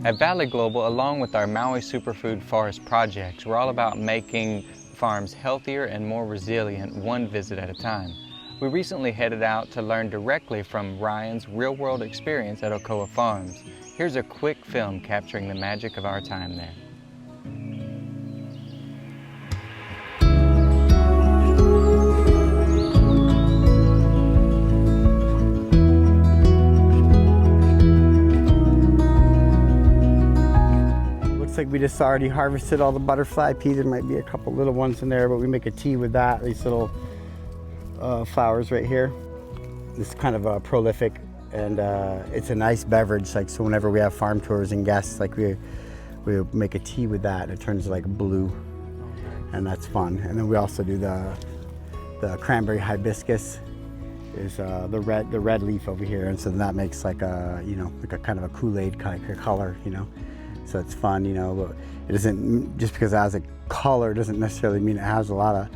At Valley Global, along with our Maui Superfood Forest projects, we're all about making farms healthier and more resilient one visit at a time. We recently headed out to learn directly from Ryan's real-world experience at Oko'a Farms. Here's a quick film capturing the magic of our time there. Looks like we just already harvested all the butterfly peas. There might be a couple little ones in there, but we make a tea with that. These little flowers right here. This is kind of prolific, and it's a nice beverage. Like, so whenever we have farm tours and guests, like we make a tea with that, and it turns like blue, and that's fun. And then we also do the cranberry hibiscus. Is the red leaf over here, and so that makes like a like a kind of a Kool-Aid kind of color, So it's fun, but it doesn't, just because it has a color doesn't necessarily mean it has a lot of,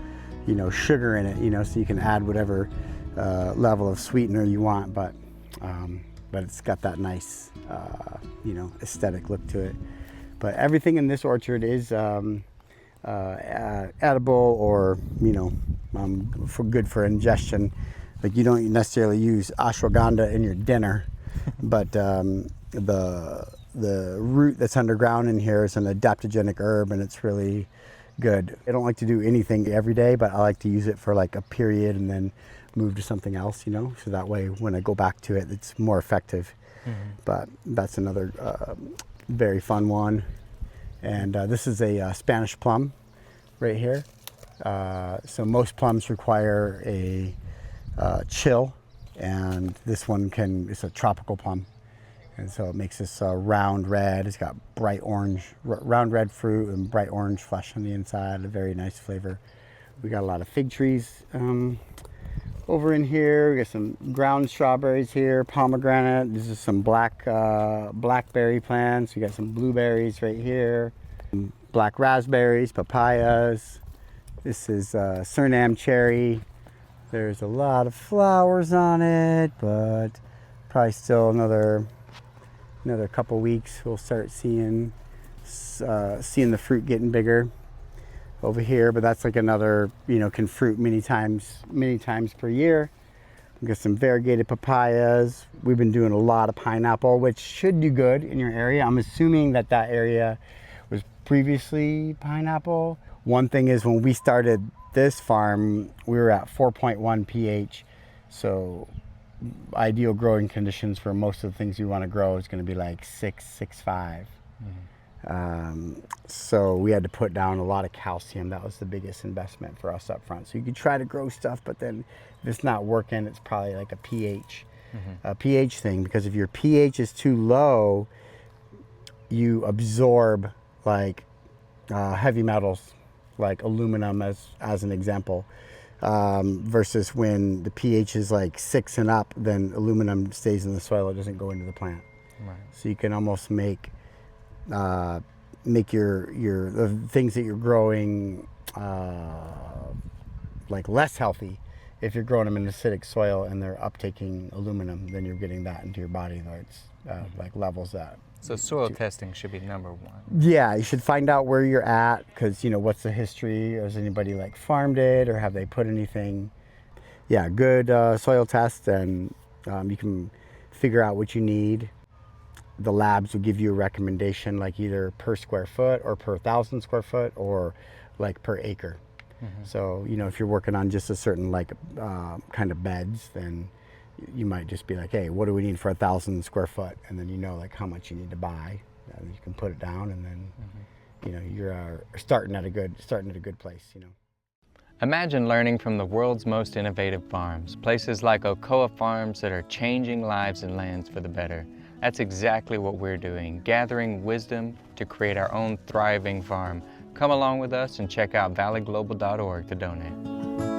sugar in it, so you can add whatever level of sweetener you want, but it's got that nice, aesthetic look to it. But everything in this orchard is edible or, good for ingestion. Like, you don't necessarily use ashwagandha in your dinner, but the root that's underground in here is an adaptogenic herb, and it's really good. I don't like to do anything every day, but I like to use it for like a period and then move to something else, so that way when I go back to it, it's more effective. But that's another very fun one. And this is a Spanish plum right here. So most plums require a chill, and this one it's a tropical plum. And so it makes this round red. It's got bright orange, round red fruit and bright orange flesh on the inside, a very nice flavor. We got a lot of fig trees over in here. We got some ground strawberries here, pomegranate. This is some blackberry plants. We got some blueberries right here, black raspberries, papayas. This is Suriname cherry. There's a lot of flowers on it, but probably still another couple weeks we'll start seeing the fruit getting bigger over here. But that's like another, can fruit many times per year. We've got some variegated papayas. We've been doing a lot of pineapple, which should do good in your area. I'm assuming that area was previously pineapple. One thing is, when we started this farm, we were at 4.1 pH, so ideal growing conditions for most of the things you want to grow is going to be like 6.5. So we had to put down a lot of calcium. That was the biggest investment for us up front. So you could try to grow stuff, but then if it's not working, it's probably like a pH thing, because if your pH is too low, you absorb like heavy metals, like aluminum as an example, versus when the pH is like 6 and up, then aluminum stays in the soil, it doesn't go into the plant. Right. So you can almost make the things that you're growing like less healthy. If you're growing them in acidic soil and they're uptaking aluminum, then you're getting that into your body. It's like levels that. So soil testing should be number one. Yeah, you should find out where you're at, because what's the history? Has anybody like farmed it, or have they put anything? Yeah, good soil test, and you can figure out what you need. The labs will give you a recommendation, like either per square foot or per 1,000 square foot, or like per acre. So if you're working on just a certain kind of beds, then you might just be like, hey, what do we need for 1,000 square foot? And then like how much you need to buy, and you can put it down, and then you're starting at a good place. Imagine learning from the world's most innovative farms, places like Oko'a Farms that are changing lives and lands for the better. That's exactly what we're doing, gathering wisdom to create our own thriving farm. Come along with us and check out valleyglobal.org to donate.